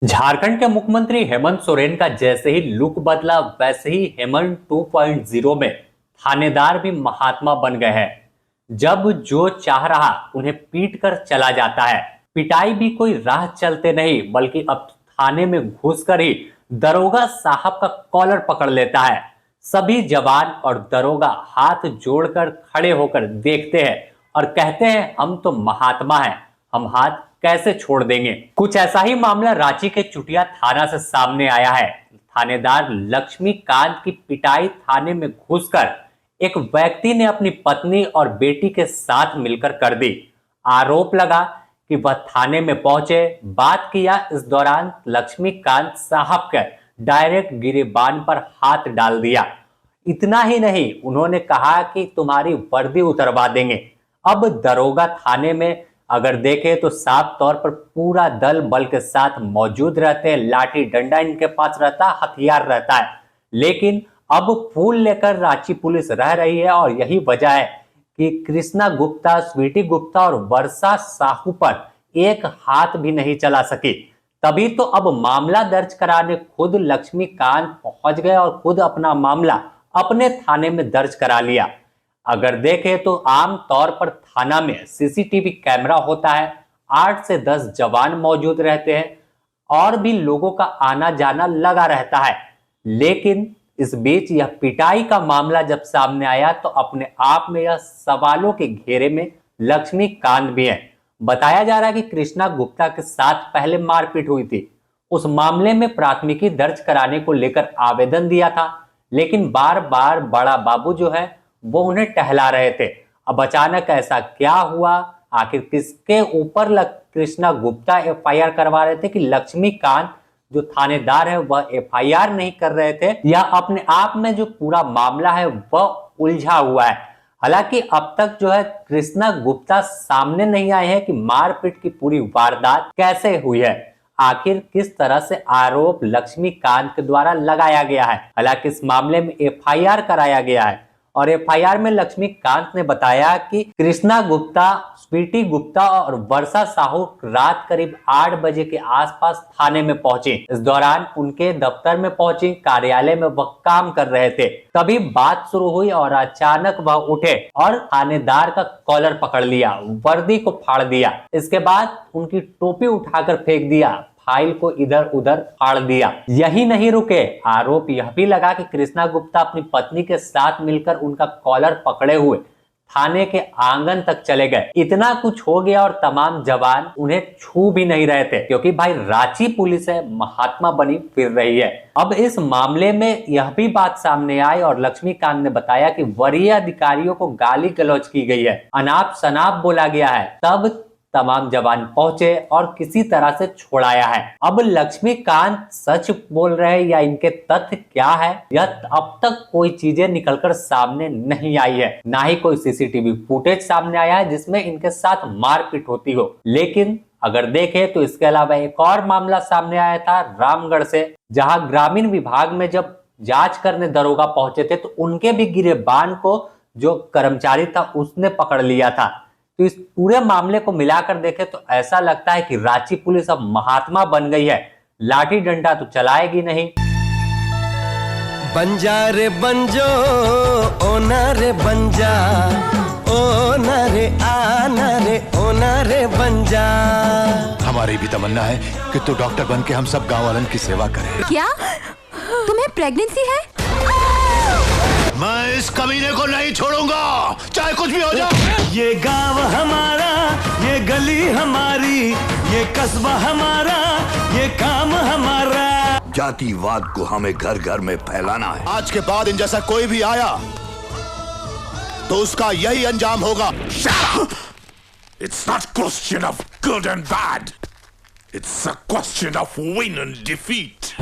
झारखंड के मुख्यमंत्री हेमंत सोरेन का जैसे ही लुक बदला वैसे ही हेमंत 2.0 में थानेदार भी महात्मा बन गए हैं। जब जो चाह रहा उन्हें पीट कर चला जाता है। पिटाई भी कोई राह चलते नहीं बल्कि अब थाने में घुसकर ही दरोगा साहब का कॉलर पकड़ लेता है। सभी जवान और दरोगा हाथ जोड़कर खड़े होकर देखते हैं और कहते हैं हम तो महात्मा हैं, हम हाथ कैसे छोड़ देंगे। कुछ ऐसा ही मामला रांची के चुटिया थाना से सामने आया है। थानेदार लक्ष्मीकांत की पिटाई थाने में घुसकर एक व्यक्ति ने अपनी पत्नी और बेटी के साथ मिलकर कर दी। आरोप लगा कि वह थाने में पहुंचे, बात किया। इस दौरान लक्ष्मीकांत साहब के डायरेक्ट गिरेबान पर हाथ डाल दिया। इतना ही नहीं, उन्होंने कहा कि तुम्हारी वर्दी उतरवा देंगे। अब दरोगा थाने में अगर देखें तो साफ तौर पर पूरा दल बल के साथ मौजूद रहते हैं। लाठी डंडा इनके पास रहता है, हथियार रहता है। लेकिन अब फूल लेकर रांची पुलिस रह रही है और यही वजह है कि कृष्णा गुप्ता, स्वीटी गुप्ता और वर्षा साहू पर एक हाथ भी नहीं चला सकी। तभी तो अब मामला दर्ज कराने खुद लक्ष्मीकांत पहुंच गए और खुद अपना मामला अपने थाने में दर्ज करा लिया। अगर देखें तो आम तौर पर थाना में सीसीटीवी कैमरा होता है, 8 से 10 जवान मौजूद रहते हैं और भी लोगों का आना जाना लगा रहता है। लेकिन इस बीच यह पिटाई का मामला जब सामने आया तो अपने आप में यह सवालों के घेरे में लक्ष्मीकांत भी है। बताया जा रहा है कि कृष्णा गुप्ता के साथ पहले मारपीट हुई थी। उस मामले में प्राथमिकी दर्ज कराने को लेकर आवेदन दिया था, लेकिन बार बार बड़ा बाबू जो है वो उन्हें टहला रहे थे। अब अचानक ऐसा क्या हुआ, आखिर किसके ऊपर कृष्णा गुप्ता एफआईआर करवा रहे थे कि लक्ष्मीकांत जो थानेदार है वह एफआईआर नहीं कर रहे थे, या अपने आप में जो पूरा मामला है वह उलझा हुआ है। हालांकि अब तक जो है कृष्णा गुप्ता सामने नहीं आए हैं कि मारपीट की पूरी वारदात कैसे हुई है, आखिर किस तरह से आरोप लक्ष्मीकांत के द्वारा लगाया गया है। हालांकि इस मामले में एफआईआर कराया गया है और एफआईआर में लक्ष्मीकांत ने बताया कि कृष्णा गुप्ता, स्वीटी गुप्ता और वर्षा साहू रात करीब 8 बजे के आसपास थाने में पहुंचे। इस दौरान उनके दफ्तर में पहुंची, कार्यालय में वह काम कर रहे थे। तभी बात शुरू हुई और अचानक वह उठे और थानेदार का कॉलर पकड़ लिया, वर्दी को फाड़ दिया। इसके बाद उनकी टोपी उठाकर फेंक दिया, फाइल को इधर उधर फाड़ दिया। यही नहीं रुके, आरोप यह भी लगा कि कृष्णा गुप्ता अपनी पत्नी के साथ मिलकर उनका कॉलर पकड़े हुए थाने के आंगन तक चले गए। इतना कुछ हो गया और तमाम जवान उन्हें छू भी नहीं रहे थे, क्योंकि भाई रांची पुलिस है, महात्मा बनी फिर रही है। अब इस मामले में यह भी बात सामने आई और लक्ष्मीकांत ने बताया कि वरीय अधिकारियों को गाली गलौज की गई है, अनाप शनाप बोला गया है। तब तमाम जवान पहुंचे और किसी तरह से छोड़ाया है। अब लक्ष्मीकांत सच बोल रहे हैं या इनके तथ्य क्या है, यह अब तक कोई चीजें निकलकर सामने नहीं आई है। ना ही कोई सीसीटीवी फुटेज सामने आया है जिसमें इनके साथ मारपीट होती हो। लेकिन अगर देखें तो इसके अलावा एक और मामला सामने आया था रामगढ़ से, जहां ग्रामीण विभाग में जब जांच करने दरोगा पहुंचे थे तो उनके भी गिरेबान को जो कर्मचारी था उसने पकड़ लिया था। तो इस पूरे मामले को मिलाकर देखें तो ऐसा लगता है कि रांची पुलिस अब महात्मा बन गई है, लाठी डंडा तो चलाएगी नहीं। बंजा रे बंजो, ओना रे बंजा, ओना रे आना रे, ओना रे बंजा। हमारी भी तमन्ना है कि तू डॉक्टर बन के हम सब गांव वालों की सेवा करे। क्या तुम्हें प्रेगनेंसी है? मैं इस कमीने को नहीं छोड़ूंगा, चाहे कुछ भी हो जाए। ये गांव हमारा, ये गली हमारी, ये कस्बा हमारा, ये काम हमारा। जातिवाद को हमें घर घर में फैलाना है। आज के बाद इन जैसा कोई भी आया तो उसका यही अंजाम होगा। It's not a question of good and bad. It's a question of win and defeat.